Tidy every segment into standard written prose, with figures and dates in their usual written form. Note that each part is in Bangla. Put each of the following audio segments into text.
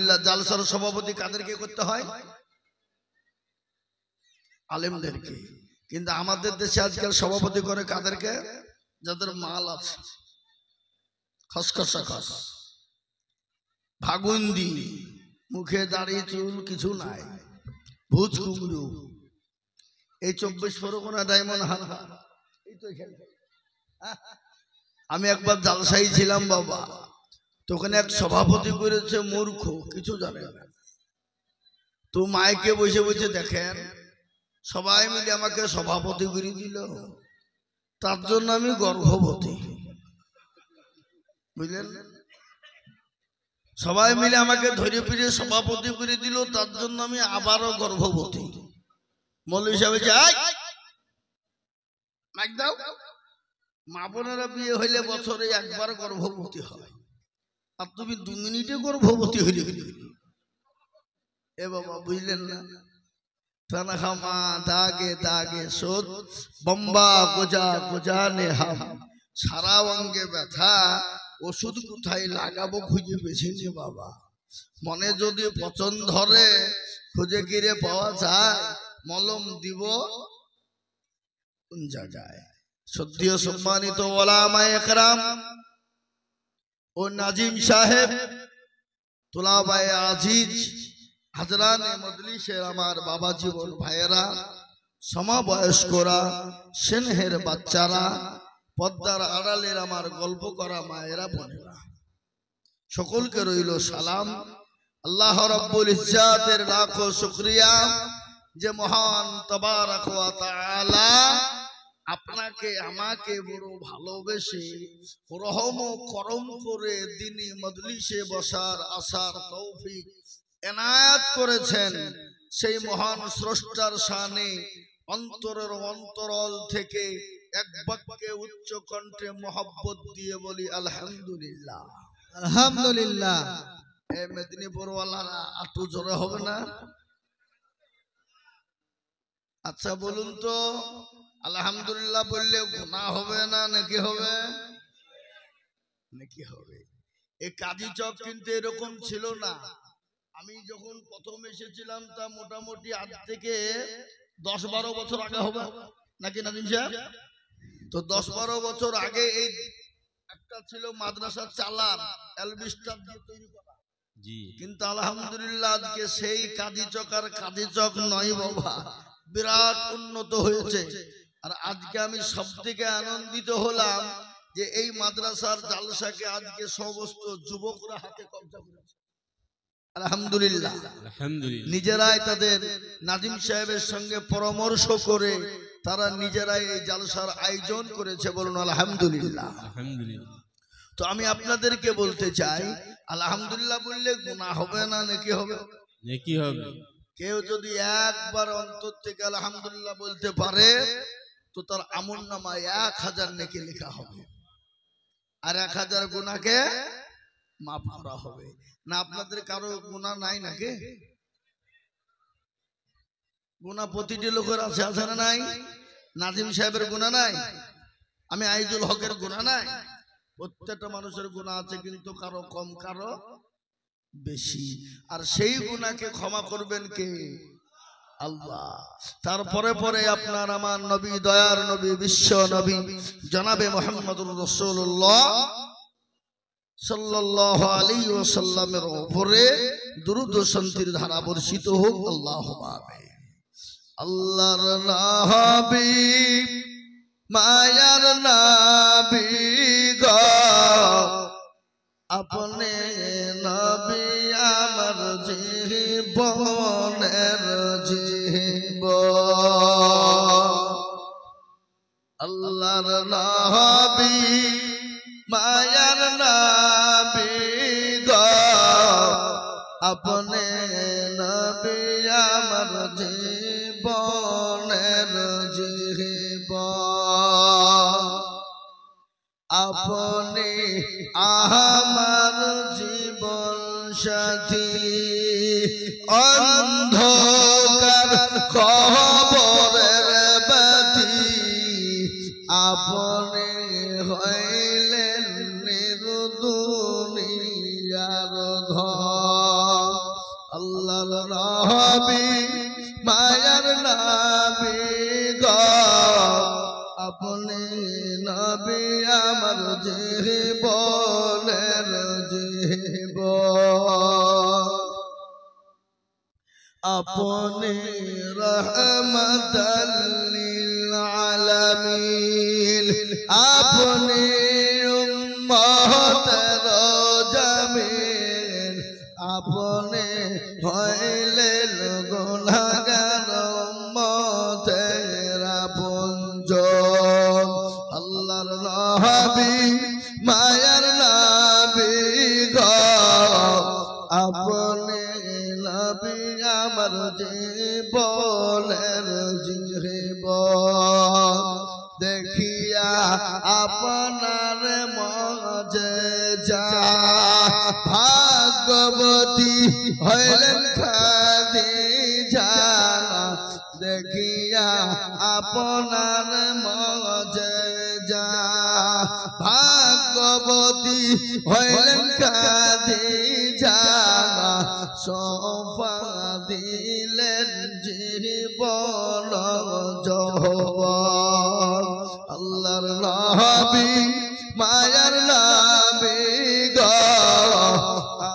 আলহামদুলিল্লাহ জালসার সভাপতি কাদেরকে করতে হয়? আলেমদেরকে। কিন্তু আমাদের দেশে আজকাল সভাপতি করে কাদেরকে? যাদের মাল আছে, খসখসা খস, ভাগুন্দি, মুখে দাড়ি চুল কিছু নাই, ভুজ কুমড়ু, এই 24 পরগনা ডায়মন্ড হারবার। আমি একবার জালসাই ছিলাম বাবা, তো ওখানে এক সভাপতি করেছে মূর্খ, কিছু জানে না। তো মাইকে বসে বসে দেখেন সবাই মিলে আমাকে সভাপতি করে দিল, তার জন্য আমি গর্ভবতী, বুঝলেন? সবাই মিলে আমাকে ধরে ফিরে সভাপতি করে দিল, তার জন্য আমি আবারও গর্ভবতী। মৌলভী সাহেব মাইক দাও, মা বোনেরা বিয়ে হইলে বছরে একবার গর্ভবতী হয়, আর তুমি 2 মিনিটে গর্ভবতী হইলে এ বাবা, বুঝলেন না? তনহা দাগে দাগে সোদ বম্বা গোজা গোজা নে হাম, সারা অঙ্গে ব্যথা, ওষুধ কোথায় লাগাবো খুঁজে পেছি নে বাবা। মনে যদি পছন্দ ধরে খুঁজে গিরে পাওয়া যায়, মলম দিব কোন জায়গায়? সত্যি সম্মানিত ওলামায়ে কেরাম ও নাজিম সাহেব, তোলাবায়ে আজিজ, হাজরানে মজলিসের আমার বাবা জীবন ভাইয়েরা, সমবয়স্করা, স্নেহের বাচ্চারা, পর্দার আড়ালের আমার গল্প করা মায়েরা বোনেরা, সকলকে রইল সালাম। আল্লাহ রাব্বুল ইজ্জাতের লাখো শুকরিয়া যে মহান তাবারাক ওয়া তাআলা আপনাকে আমাকে বড় ভালোবেসে রহম ও করম করে দ্বীনি মজলিসে বসার আসার তৌফিক এনায়েত করেছেন। সেই মহান স্রষ্টার শানে অন্তরের অন্তরল থেকে এক বাক্যে উচ্চ কণ্ঠে মহব্বত দিয়ে বলি আলহামদুলিল্লাহ, আলহামদুলিল্লাহ। এই মেদিনীপুর ওয়ালারা একটু জোরে হবে না? আচ্ছা বলুন তো, আলহামদুলিল্লাহ বললে গুনাহ হবে না নাকি হবে? নাকি হবে? এই কাজী চক কিন্তু এরকম ছিল না। আমি যখন প্রথম এসেছিলাম তা মোটামুটি আজ থেকে 10-12 বছর আগে হবে নাকি নাজিম সাহেব? তো 10-12 বছর আগে এই একটা ছিল মাদ্রাসা চালার, এলবিস্টার দিয়ে তৈরি করা। জি, কিন্তু আলহামদুলিল্লাহ আজকে সেই কাজী চক আর কাজী চক নয় বাবা, বিরাট উন্নত হয়েছে। আর আজকে আমি সবথেকে আনন্দিত হলাম যে এই মাদ্রাসার জালসাকে আজকে সমস্ত যুবকরা হাতে কবজা করেছে। আলহামদুলিল্লাহ, নিজেরাই তাদের নাজিম সাহেবের সঙ্গে পরামর্শ করে তারা নিজেরাই এই জালসার আয়োজন করেছে। বলুন আলহামদুলিল্লাহ। তো আমি আপনাদেরকে বলতে চাই, আলহামদুলিল্লাহ বললে গুনাহ হবে না নাকি হবে? নাকি হবে। কেউ যদি একবার অন্তর থেকে আলহামদুলিল্লাহ বলতে পারে তো তার আমলনামায় 1000 নেকি লেখা হবে, আর 1000 গুনাহকে মাফ করা হবে। না আপনাদের কারো গুনাহ নাই নাকি? গুনাহ প্রতিটি লোকের আছে, আছে না নাই? নাজিম সাহেবের গুনাহ নাই, আমি আইজুল হকের গুনাহ নাই, প্রত্যেকটা মানুষের গুনাহ আছে, কিন্তু কারো কম কারো বেশি। আর সেই গুনাহকে ক্ষমা করবেন কে? আল্লাহ। তারপরে পরে আপনার আমার নবী, দয়ার নবী, বিশ্ব নবী জনাবে মুহাম্মদুর রাসূলুল্লাহ সাল্লাল্লাহু আলাইহি ওয়াসাল্লামের উপরে দুরূদ ও শান্তির ধারা বর্ষিত হোক। আল্লাহুম্মা আমিন। আল্লাহর নবী, মায়ার নবী গো, আপনি নবী আমার জীবনের জীবন। আল্লাহর নবী, মায়ার নবী গো, আপনি নবী আমার জীবনের জীবন। আপনি আমার জীবন সাথী, অন্ধকার কবরের বাতি, আপনি হইলেন নির্দুনিয়ার ধন। আল্লাহর নবী মায়ার নবী গো আপনি নবী আমার জীবনের জীবন আপনি রহমতাল লিল আলামিন আপনি উম্মতের জামিন আপনি হইলেন গুনাহগার উম্মতের আপনজন আল্লাহর নবী মায়ার নবী গো আপনি নবী আমার জীবনের জীবন দেখিয়া আপনার মজেজা ভাগ্যবতী হইলেন খাদিজা দেখিয়া আপনার মজেজা ভাগ্যবতী হইলেন খাদিজা সোফা দিলেন জীবন যৌবন আল্লাহর নবী মায়ার নবী গো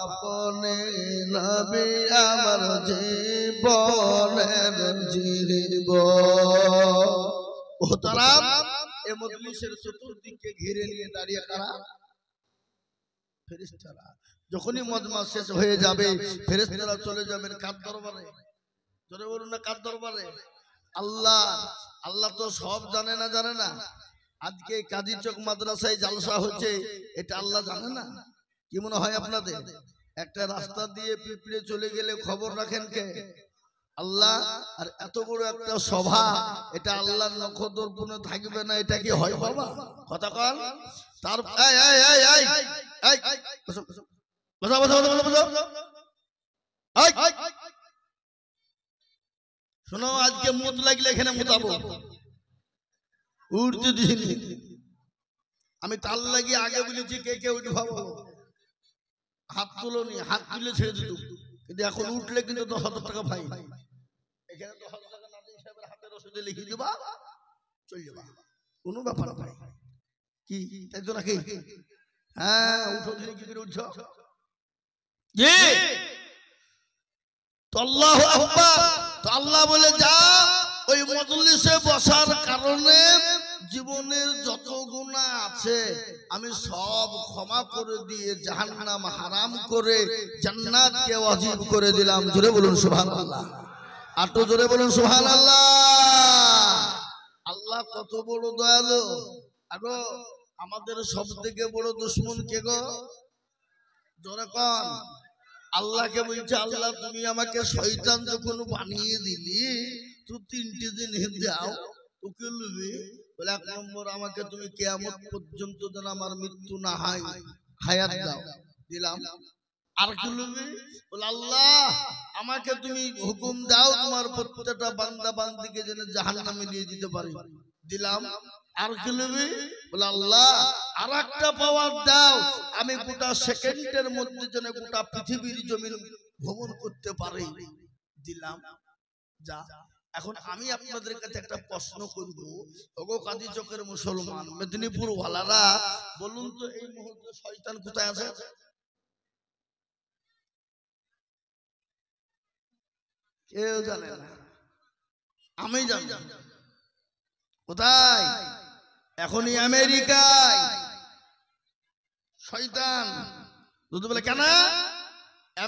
আপনি নবী আমার জীবনের জীবন মোহতারাম এ মজলিসের চতুর্দিকে ঘিরে নিয়ে দাঁড়িয়ে কারা ফেরেশতারা যখনই মজমা শেষ হয়ে যাবে ফেরেশতারা চলে যাবেন কার দরবারে জোরে বলুন না কার দরবারে আল্লাহ আল্লাহ তো সব জানে না আজকে কাজী চক মাদ্রাসায় জালসা হচ্ছে এটা আল্লাহ জানে না কি মনে হয় আপনাদের একটা রাস্তা দিয়ে পিঁপড়ে চলে গেলে খবর রাখেন কে আল্লাহ আর এত বড় একটা সভা এটা আল্লাহর নখদর্পণে থাকবে না এটা কি হয় বাবা কথা কন তার এই এই এই এই এই বসো বসো বসো বসো এই শোনো আজকে মুত লাগলে এখানে মুতাবো উঠতে দিইনি আমি তাল লাগিয়ে আগে বলেছি কে কে উঠবাবো হাত তুলোনি হাত তুলে ছেড়ে দিত কিন্তু এখন উঠলে কিন্তু 10,000 টাকা ভাই এখানে 10,000 টাকা নাজিম সাহেবের হাতে রসিদে লিখে দিবা চলে যাবা কোনো ব্যাপার ভাই কি তাই তো নাকি হ্যাঁ উঠো দিনে কি করে উঠছো জি তো আল্লাহু আকবার তো আল্লাহ বলে যা ওই মজলিসে বসার কারণে জীবনের যত গুনাহ আছে আমি সব ক্ষমা করে দিয়ে জাহান্নাম হারাম করে জান্নাতকে ওয়াজিব করে দিলাম জোরে বলুন সুবহানাল্লাহ আর তো জোরে বলুন সুবহানাল্লাহ আল্লাহ কত বড় দয়ালু আগো আমাদের সবথেকে বড় দুশমন কে গো জোরে কোন আল্লাহকে বলছে আল্লাহ তুমি আমাকে শয়তান যখন বানিয়ে দিলি তুই 3টে দিন দাও ওকে লবি বলে 1 নম্বর আমাকে তুমি কিয়ামত পর্যন্ত যেন আমার মৃত্যু না হয় হায়াত দাও দিলাম আর কি লবি বলে আল্লাহ আমাকে তুমি হুকুম দাও তোমার প্রত্যেকটা বান্দা বান্দিকে যেন জাহান্নামে দিয়ে দিতে পারি দিলাম আর কি লবি বলে আল্লাহ আরেকটা পাওয়ার দাও আমি গোটা সেকেন্ডের মধ্যে যেন গোটা পৃথিবীর জমিন ভ্রমণ করতে পারি দিলাম যা এখন আমি আপনাদের কাছে একটা প্রশ্ন করব ওগো কাজী চকের মুসলমান মেদিনীপুর ওয়ালারা বলুন তো এই মুহূর্তে শয়তান কোথায় আছে কেউ জানে না আমি জানি কোথায় এখনই আমেরিকায় শয়তান বুঝতে বলে কেন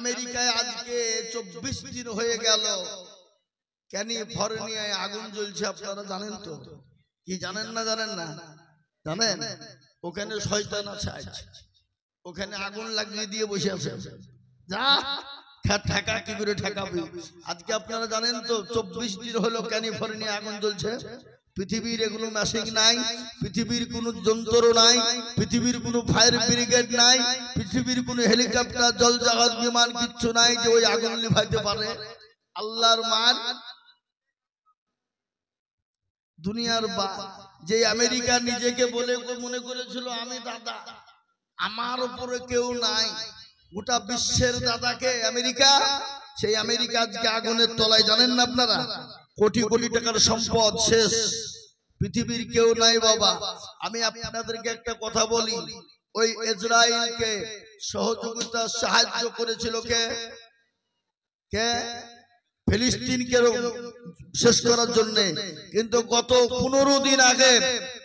আমেরিকায় আজকে 24 দিন হয়ে গেল ক্যালিফোর্নিয়ায় আগুন জ্বলছে আপনারা জানেন তো কি জানেন না জানেন ওখানে শয়তান আছে ওখানে আগুন লাগিয়ে দিয়ে বসে আছে যা ঠেকা কি করে ঠেকাবে আজকে আপনারা জানেন তো 24 দিন হলো ক্যালিফোর্নিয়া আগুন জ্বলছে পৃথিবীর এগুলো মেশিন নাই পৃথিবীর কোনো যন্ত্র নাই পৃথিবীর কোনো ফায়ার ব্রিগেড নাই পৃথিবীর কোনো হেলিকপ্টার জলজাহাজ বিমান কিচ্ছু নাই যে ওই আগুন নিভাইতে পারে আল্লাহর মান দুনিয়ার যে আমেরিকা নিজেকে বলে মনে করেছিল আমি দাদা আমার উপরে কেউ নাই গোটা বিশ্বের দাদাকে আমেরিকা সেই আমেরিকা আজকে আগুনের তলায়, জানেন না আপনারা? কোটি কোটি টাকার সম্পদ শেষ, পৃথিবীর কেউ নাই বাবা। আমি আপনাদেরকে একটা কথা বলি, ওই ইসরায়েলকে সহযোগিতা সাহায্য করেছিল কে? কে? ফিলিস্তিনকে শেষ করার জন্য। কিন্তু গত 15 দিন আগে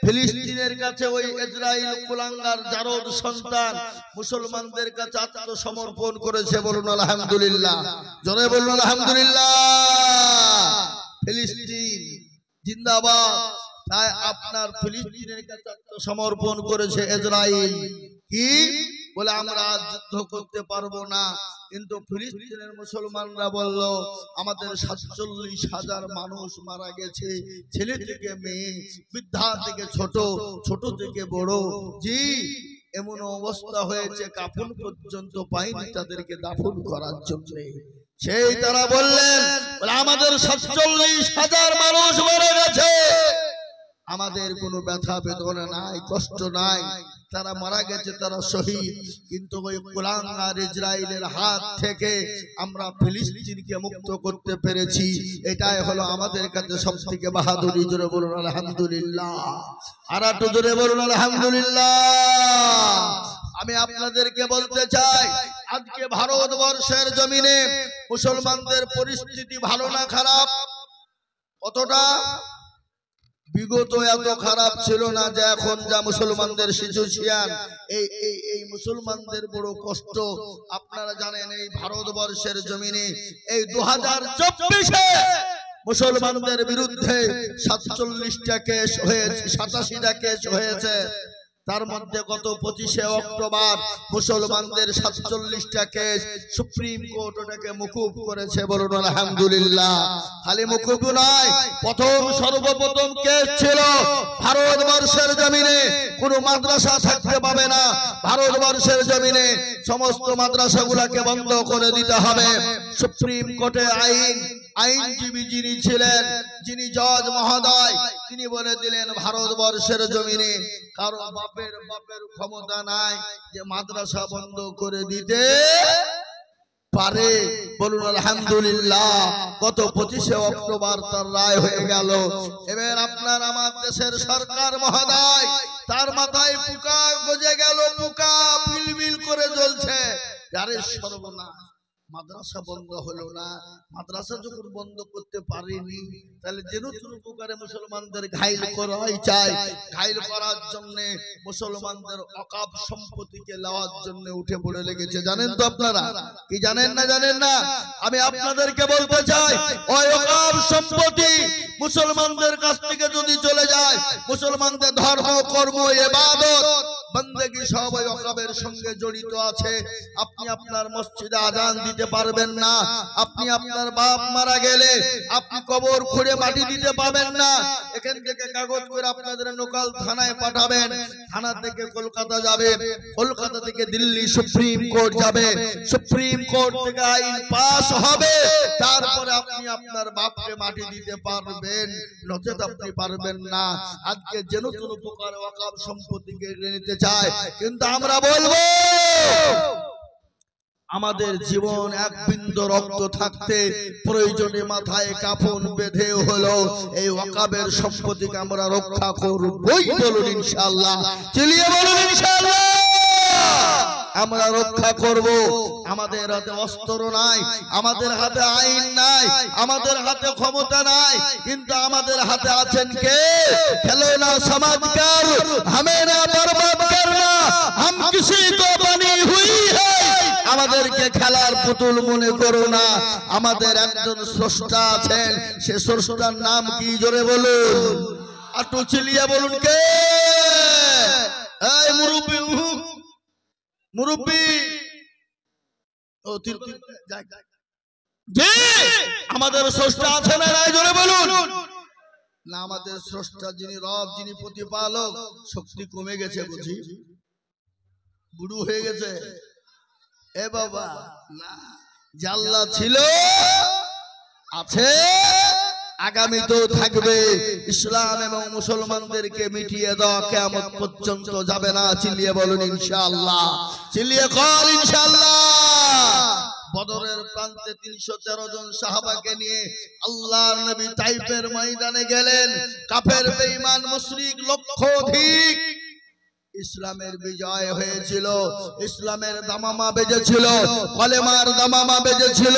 ফিলিস্তিনের কাছে ওই ইসরায়েল কুলাঙ্গার জারদ সন্তান মুসলমানদের কাছে আত্মসমর্পণ করেছে। বলুন আলহামদুলিল্লাহ, জোরে বলুন আলহামদুলিল্লাহ। ফিলিস্তিন জিন্দাবাদ। তাই আপনার ফিলিস্তিনের কাছে আত্মসমর্পণ করেছে ইসরায়েল। কি বলে? আমরা যুদ্ধ করতে পারবো না। কিন্তু ফিলিস্তিনের মুসলমানরা বলল, আমাদের 47,000 মানুষ মারা গেছে, ছেলে থেকে মেয়ে, বৃদ্ধা থেকে ছোট, ছোট থেকে বড়। জি, এমন অবস্থা হয়েছে কাফন পর্যন্ত পাইনি তাদেরকে দাফন করার জন্য। সেই তারা বললেন, আমাদের 47,000 মানুষ মারা গেছে, আমাদের কোনো ব্যথা বেদনা নাই, কষ্ট নাই, তারা মারা গেছে, তারা শহীদ। কিন্তু ওই কুলাঙ্গার ইসরায়েলের হাত থেকে আমরা ফিলিস্তিনকে মুক্ত করতে পেরেছি। এটাই হলো আমাদের কাছে সবথেকে বাহাদুরি। জোরে বলুন আলহামদুলিল্লাহ। আর একটু জোরে বলুন আলহামদুলিল্লাহ। আমি আপনাদেরকে বলতে চাই, আজকে ভারতবর্ষের জমিনে মুসলমানদের পরিস্থিতি ভালো না খারাপ? কতটা? বিগত এত খারাপ ছিল না যে এখন যা মুসলমানদের সিচুয়েশন। এই মুসলমানদের বড় কষ্ট আপনারা জানেন। এই ভারতবর্ষের জমিনে এই 2024-এ মুসলমানদের বিরুদ্ধে 47টা কেস হয়েছে, 87টা কেস হয়েছে। তার মধ্যে গত 25শে অক্টোবর মুসলমানদের 47টা কেস সুপ্রিম কোর্ট ওটাকে মকুব করেছে। বলুন আলহামদুলিল্লাহ। খালি মকুব নয়, সর্বপ্রথম কেস ছিল ভারতবর্ষের জমিনে কোনো মাদ্রাসা থাকতে পাবে না। ভারতবর্ষের জমিনে সমস্ত মাদ্রাসাগুলোকে বন্ধ করে দিতে হবে। সুপ্রিম কোর্টে আইনজীবী যিনি ছিলেন, যিনি জজ মহোদয়, তিনি বলে দিলেন, ভারতবর্ষের জমিনে কারো বাপের ক্ষমতা নাই যে মাদ্রাসা বন্ধ করে দিতে পারে। বলুন আলহামদুলিল্লাহ। গত 25শে অক্টোবর তার রায় হয়ে গেল। এবার আপনার আমার দেশের সরকার মহোদয়, তার মাথায় পোকা গজে গেল, পোকা বিলবিল করে জ্বলছে। আরে সর্বনাশ, মাদ্রাসা বন্ধ হলো না। মাদ্রাসা যখন বন্ধ করতে পারেনি, তাহলে যেন কোনো প্রকারে মুসলমানদের ঘাইল করাই চাই। ঘাইল করার জন্য মুসলমানদের অকাপ সম্পত্তিকে নেওয়ার জন্য উঠে পড়ে লেগেছে। জানেন তো আপনারা? কি জানেন না? জানেন না? আমি আপনাদেরকে বলতে চাই, ওই অকাপ সম্পত্তি মুসলমানদের কাছ থেকে যদি চলে যায়, মুসলমানদের ধর্ম, কর্ম, ইবাদত, বন্দেগী সব ওই ওয়াকফের সঙ্গে জড়িত আছে। আপনি আপনার মসজিদে আজান দিতে পারবেন না, আপনি আপনার বাপ মারা গেলে আপনি কবর খুঁড়ে মাটি দিতে পাবেন না। এখান থেকে কাগজ করে আপনাদের লোকাল থানায় পাঠাবেন, থানা থেকে কলকাতা যাবে, কলকাতা থেকে দিল্লি সুপ্রিম কোর্ট যাবে, সুপ্রিম কোর্ট থেকে আইন পাস হবে, তারপরে আপনি আপনার বাপকে মাটি দিতে পারবেন, নচেত আপনি পারবেন না। আজকে যেন কোনো প্রকার ওয়াকফ সম্পত্তি কেড়ে নিতে চায়, কিন্তু আমরা বলবো আমাদের জীবন এক বিন্দু রক্ত থাকতে প্রয়োজনে মাথায় কাফন বেঁধে হলো এই ওয়াকফের সম্পত্তিকে আমরা রক্ষা করবই। বলুন ইনশাআল্লাহ, চিল্লিয়ে বলুন ইনশাআল্লাহ। আমরা রক্ষা করব। আমাদের হাতে অস্ত্র নাই, আমাদের হাতে আইন নাই, আমাদের হাতে ক্ষমতা নাই, কিন্তু আমাদের হাতে আছেন কে? খেলোনা সমাজকার, हमें ना बर्बाद करना, हम किसी को बनी हुई है। আমাদেরকে খেলার পুতুল মনে করো না। আমাদের একজন স্রষ্টা আছেন, সে স্রষ্টার নাম কি? জোরে বলুন, আর একটু চিল্লিয়ে বলুন কে? এই মুরব্বি, মুরব্বি, ও জি, আমাদের স্রষ্টা আছে না নাই? জোরে বলুন না। আমাদের স্রষ্টা যিনি রব, যিনি প্রতিপালক, শক্তি কমে গেছে বুঝি? বুড়ো হয়ে গেছে? এ বাবা না, জাল্লা ছিল, আছে, আগামীতেও থাকবে। ইসলাম এবং মুসলমানদেরকে মিটিয়ে দেওয়া কিয়ামত পর্যন্ত যাবে না। চিল্লিয়ে বলুন ইনশাআল্লাহ, চিল্লিয়ে কর ইনশাআল্লাহ। বদরের প্রান্তে 313 জন সাহাবাকে নিয়ে আল্লাহর নবী তাইফের ময়দানে গেলেন। কাফের বেঈমান মুশরিক লক্ষাধিক, ইসলামের বিজয় হয়েছিল, ইসলামের দামামা বেজেছিল, কলেমার দামামা বেজেছিল।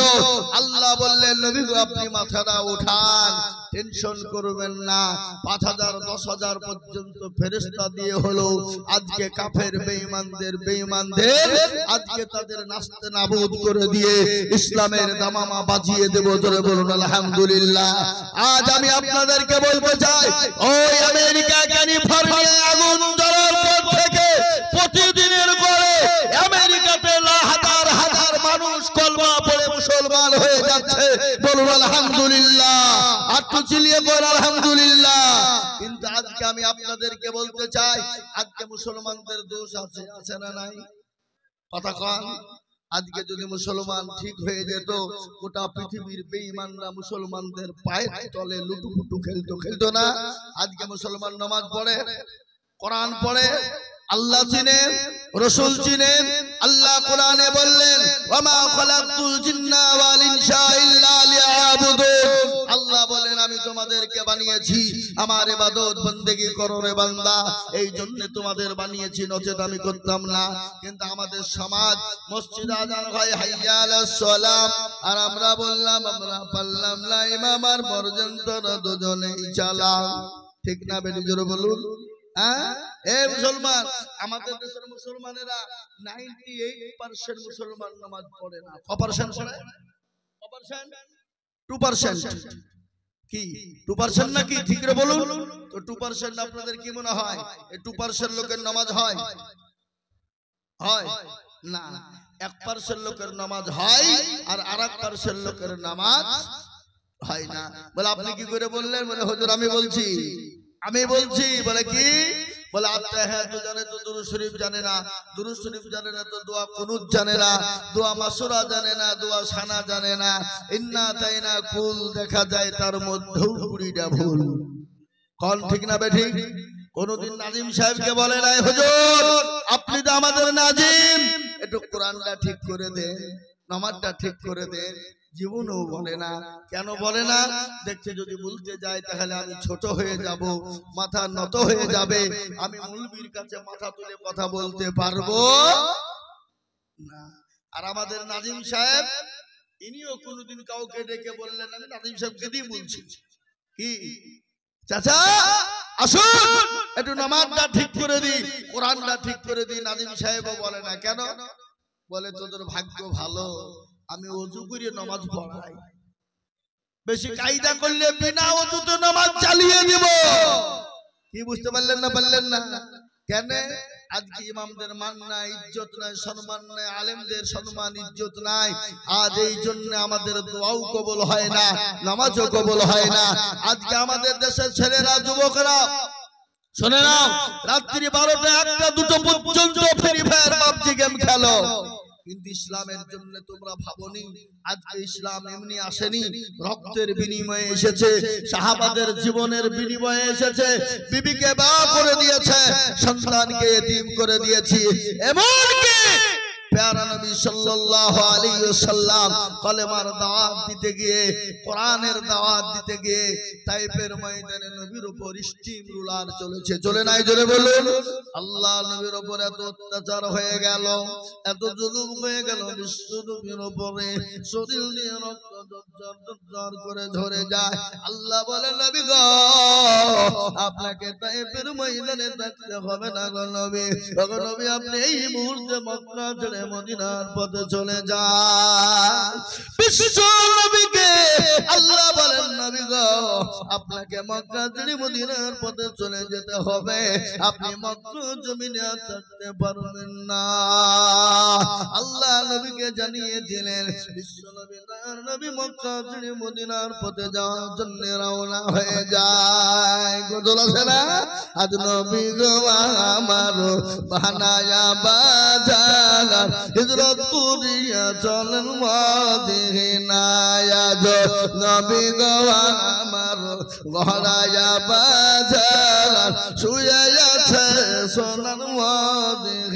আল্লাহ বললেন নবী গো আপনি মাথাটা উঠান, টেনশন করবেন না। 5000 10,000 পর্যন্ত ফেরেশতা দিয়ে হলো আজকে কাফের বেঈমানদের আজকে তাদের নাস্তে নাবুদ করে দিয়ে ইসলামের দামামা বাজিয়ে দেব। জোরে বলুন আলহামদুলিল্লাহ। আজ আমি আপনাদেরকে বলতে চাই, ওই আমেরিকা ক্যালিফোর্নিয়া আগুন জ্বলার পর থেকে প্রতিদিনের গড়ে আমেরিকাতে হাজার হাজার মানুষ কলমা পড়ে মুসলমান হয়ে যাচ্ছে। বলুন আলহামদুলিল্লাহ, একটু চিল্লিয়ে বলুন আলহামদুলিল্লাহ। কিন্তু আজকে আমি আপনাদেরকে বলতে চাই, আজকে মুসলমানদের দোষ আছে, আছে না নাই? কথা কন। আজকে যদি মুসলমান ঠিক হয়ে যেত, গোটা পৃথিবীর বেঈমানরা মুসলমানদের পায়ের তলে লুটুপুটু খেলতো না? আজকে মুসলমান নামাজ পড়ে, কোরআন পড়ে, আল্লাহ চিনেন, রাসূল চিনেন। আল্লাহ কোরআনে বললেন ওয়ামা খালাকতুল জিন্না ওয়াল ইনসা ইল্লা লিয়াবুদুন। আল্লাহ বলেন আমি তোমাদেরকে বানিয়েছি আমার ইবাদত বندگی করো রে বান্দা, এই জন্য তোমাদের বানিয়েছি, নচেত আমি করতাম না। কিন্তু আমাদের সমাজ মসজিদ আযান হয় হাইয়া আলাস সালাম, আর আমরা বললাম আমরা পারলাম না ইমাম আর পর্যন্ত দুজনেই চালাম। ঠিক না বেটি? জোরে বলুন। মুসলমান, আমাদের দেশের মুসলমানেরা 98% মুসলমান নামাজ পড়ে না। কত% পড়ে? 2%। কি 2% নাকি? ঠিক করে বলুন তো। 2% আপনাদের কি মনে হয় এই 2% লোকের নামাজ হয়? হয় না। 1% লোকের নামাজ হয় আর 1% লোকের নামাজ হয় না। বলে আপনি কি করে বললেন? বলে হুজুর আমি বলছি। বলে কি? বলে আত্তাহিয়াতু জানে তো দুরূদ শরীফ জানে না, দুরূদ শরীফ জানে না তো দোয়া কুনুত জানে না, দোয়া মাসুরা জানে না, দোয়া সানা জানে না। ইন্না তাইনা কুল দেখা যায় তার মধ্যেও 20টা ভুল। কোন ঠিক না বেঠিক? কোনদিন নাজিম সাহেবকে বলে নাই হুজুর আপনি তো আমাদের নাজিম, একটু কোরআনটা ঠিক করে দেন, নামাজটা ঠিক করে দেন? জীবনও বলে না। কেন বলে না? দেখছে যদি বলতে যায় তাহলে আমি ছোট হয়ে যাব, মাথা নত হয়ে যাবে, আমি মুলবির কাছে মাথা তুলে কথা বলতে পারবো না। আর আমাদের নাজিম সাহেব ইনিও কোনদিন কাউকে ডেকে বললেন, আমি নাজিম সাহেবকে দিয়ে বলছি কি চাচা আসুন একটু নামাজটা ঠিক করে দিই, কোরআনটা ঠিক করে দিই। নাজিম সাহেবও বলে না। কেন? বলে তোদের ভাগ্য ভালো, আমি ওযু করে নামাজ পড়াই, বেশি কায়দা করলে বিনা ওযুতে নামাজ চালিয়ে দিব। কি বুঝতে পারলেন না? পারলেন না কেন? আজকে ইমামদের মান নাই, ইজ্জত নাই, সম্মান নাই, আলেমদের সম্মান ইজ্জত নাই। আজ এই জন্য আমাদের দোয়াও কবুল হয় না, নামাজও কবুল হয় না। আজকে আমাদের দেশের ছেলেরা, যুবকরা শুনে নাও, রাত্রি 12টা 1টা 2টো পর্যন্ত ফ্রি ফায়ার পাবজি গেম খেলো। কিন্তু ইসলামের জন্য তোমরা ভাবনি? আজকে ইসলাম এমনি আসেনি, রক্তের বিনিময়ে এসেছে, সাহাবাদের জীবনের বিনিময়ে এসেছে। বিবিকে বিবাহ করে দিয়েছে, সন্তানকে এতিম করে দিয়েছি। এমনকি প্যারা নবী সাল্লাল্লাহু আলাইহি ওয়াসাল্লাম কলেমার দাওয়াত দিতে গিয়ে, কোরআনের দাওয়াত দিতে গিয়ে তাইফের ময়দানে নবীর উপর স্টিম রুলার চলেছে। চলে নাই? জোরে বলুন। আল্লাহ নবীর উপর এত অত্যাচার হয়ে গেল, এত জুলুম হয়ে গেল, বিশ্ব নবীর উপরে শরীর দিয়ে রক্ত ঝরঝর করে ঝরে যায়। আল্লাহ বলে নবী গো আপনাকে তাইফের ময়দানে থাকতে হবে না গো নবী। গো নবী আপনি এই মুহূর্তে মক্কা ছেড়ে মদিনার পথে চলে যান। বিশ্ব নবীকে আল্লাহ বলেন নবী গো আপনাকে মক্কা ছেড়ে মদিনার পথে চলে যেতে হবে, আপনি মক্কা জমিনে থাকতে পারবেন না। আল্লাহ নবীকে জানিয়ে দিলেন। বিশ্ব নবী তার নবী মক্কা ছেড়ে মদিনার পথে যাওয়ার জন্য রওনা হয়ে যায়। গোদল আছে না? আজ নবী গো আমার বানায়া বাজার হিজরত করিয়া চলেন মদিনায়। আজ নবী গো আমার গহরায়া বাজার শুয়ে আছে সোনার মদিনায়।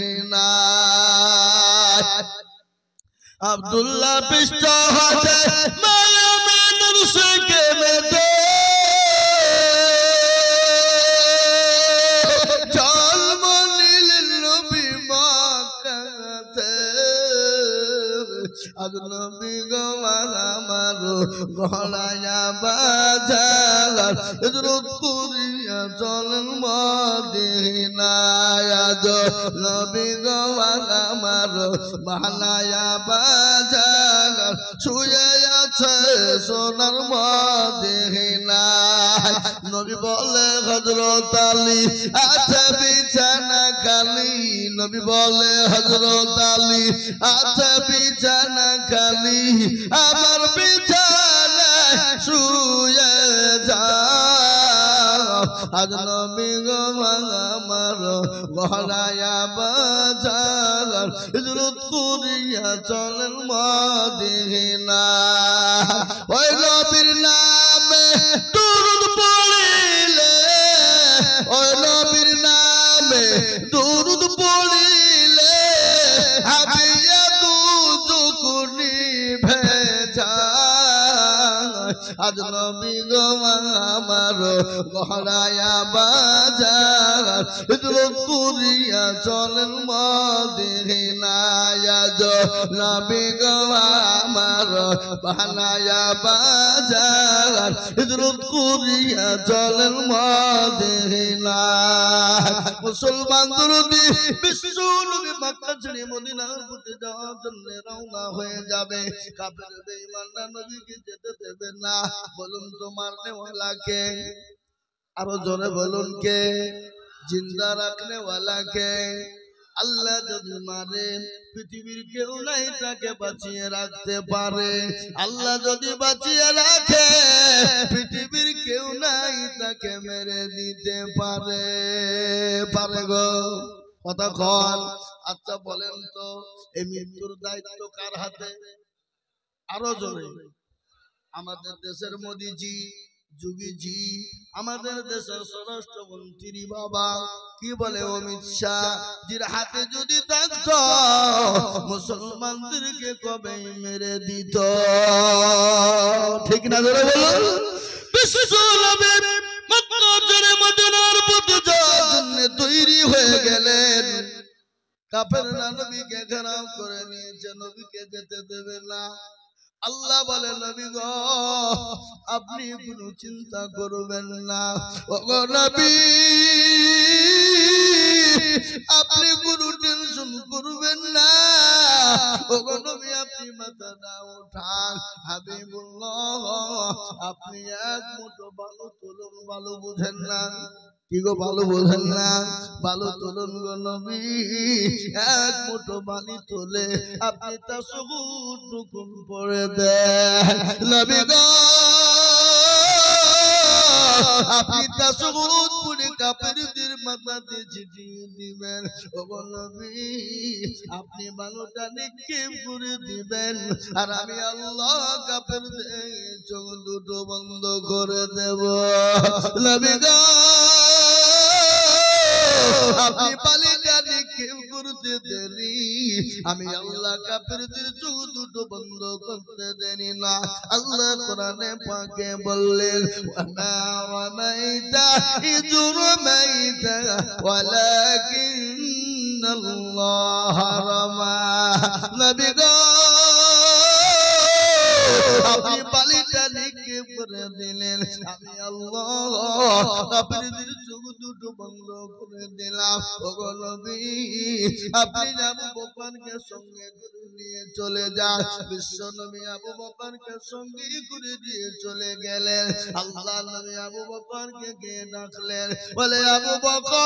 আব্দুল্লাহ পৃষ্ঠ হাতে মায়া মেনুর শেখে মেতে জন্ম নিলেন নবী মক্কাতে আজ নবী গো আমার গলায়া বাজার হযরত করিয়া চলেন মদিনায় আজ নবী গো আমার বানায়া বাজার শুয়ে আছে সোনার মদিনায় নবী বলে হযরত আলী আছে বিছানা খালি নবী বলে হযরত আলী আছে বিছানা খালি আমার বিছানায় শুয়ে যাও আজ নবী গো আমার গলায়া বাজার হিজরত করিয়া চলেন মদিনা ওই নবীর নামে দুরূদ পড়িলে ওই নবীর নামে দুরূদ পড়িলে হাবিয়া দুজুকুনি ভেজা আজ নবী গো আমার গলায়া বাজার হিজরত করিয়া চলেন মদিনায় আজ নবী গো আমার বানায়া বাজার হিজরত করিয়া চলেন মদিনায় মুসলমান দরদি বিশ্ব নবী মক্কা ছেড়ে মদিনার পথে যাওয়ার জন্য রওনা হয়ে যাবে কাফের বেঈমানরা নবীকে যেতে দেবে না বলুন তো মারনে ওয়ালা কে আরো জোরে বলুন কে জিন্দা রাখনে ওয়ালা কে আল্লাহ যদি মারে পৃথিবীর কেউ নাই তাকে বাঁচিয়ে রাখতে পারে আল্লাহ যদি বাঁচিয়ে রাখে পৃথিবীর কেউ নাই তাকে মেরে দিতে পারে পারে গো কতক্ষণ আচ্ছা বলেন তো এই মৃত্যুর দায়িত্ব কার হাতে আরো জোরে আমাদের দেশের মোদিজি যোগীজি আমাদের দেশের স্বরাষ্ট্রমন্ত্রী বাবা কি বলে অমিত শাহ জির হাতে যদি থাকতো মুসলমানদেরকে কবে মেরে দিত ঠিক না ধরে বলুন বিশ্ব নবী মক্কা ছেড়ে মদিনার পথে যাওয়ার জন্য তৈরি হয়ে গেলেন কাফেররা নবীকে ঘেরাও করে নিয়েছে নবীকে যেতে দেবে না আল্লাহ বলে নবী গো আপনি কোনো চিন্তা করবেন না ওগো নবী আপনি কোনো টেনশন করবেন না ওগো নবী আপনি মাথা না উঠান হাবিবুল্লাহ আপনি এক মুঠো বালু তুলুন বালু বুঝেন না কি গো ভালো বোঝেন না ভালো তুলুন গো নবী এক মুঠো বালি তোলে আপনি তা সবুজ টুকুন পড়ে দেন নবী গো আপনি তা সবুজ পড়ে কাফেরদের মাথাতে ছিটিয়ে দিবেন ওগো নবী আপনি বালুটা নিক্ষেপ করে দিবেন আর আমি আল্লাহ কাফেরদের চোখ দুটো বন্ধ করে দেব নবী গো আপনি পালিটা নিক্ষেপ করতে দেনি আমি আল্লাহ কাফেরদের চোখ দুটো বন্ধ করতে দেনি না আল্লাহ কোরআনে পাকে বললেন ওয়া রামাইতা ইয রামাইতা ওয়ালাকিন্নাল্লাহ রামা নবী গো আপনি পালিটা নিক্ষেপ করে দিলেন আমি আল্লাহ কাফেরদের চোখ দুটো বন্ধ করে দিলাম ওগো নবী আপনি আবু বকরকে সঙ্গে করে নিয়ে চলে যান বিশ্ব নবী আবু বকরকে সঙ্গে করে দিয়ে চলে গেলেন আল্লাহ নবী আবু বকরকে গিয়ে ডাকলেন বলে আবু বকর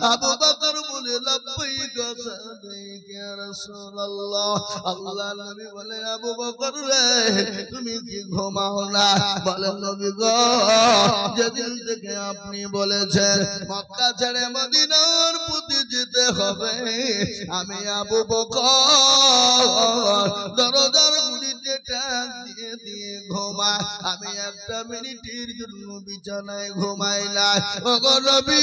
আবু বকর বলে লব্বাইক সাদাইক ইয়া রাসূলুল্লাহ আল্লাহ নবী বলে আবু বকর রে তুমি কি ঘুমাও না বলে নবী গো যেদিন থেকে আপনি বলেছেন মক্কা ছেড়ে মদিনার পথে যেতে হবে আমি আবু বকর দরজার গুলিতে টান দিয়ে দিয়ে ঘুমাই আমি একটা মিনিটের জন্য বিছানায় ঘুমাই না ওগো নবী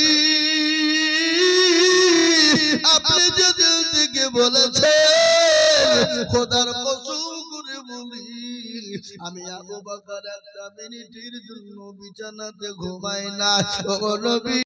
আপনি যদি থেকে বলেছে খোদার কসম করে বলি আমি আবু বকর একটা মিনিটের জন্য বিছানাতে ঘুমাই না ও নবী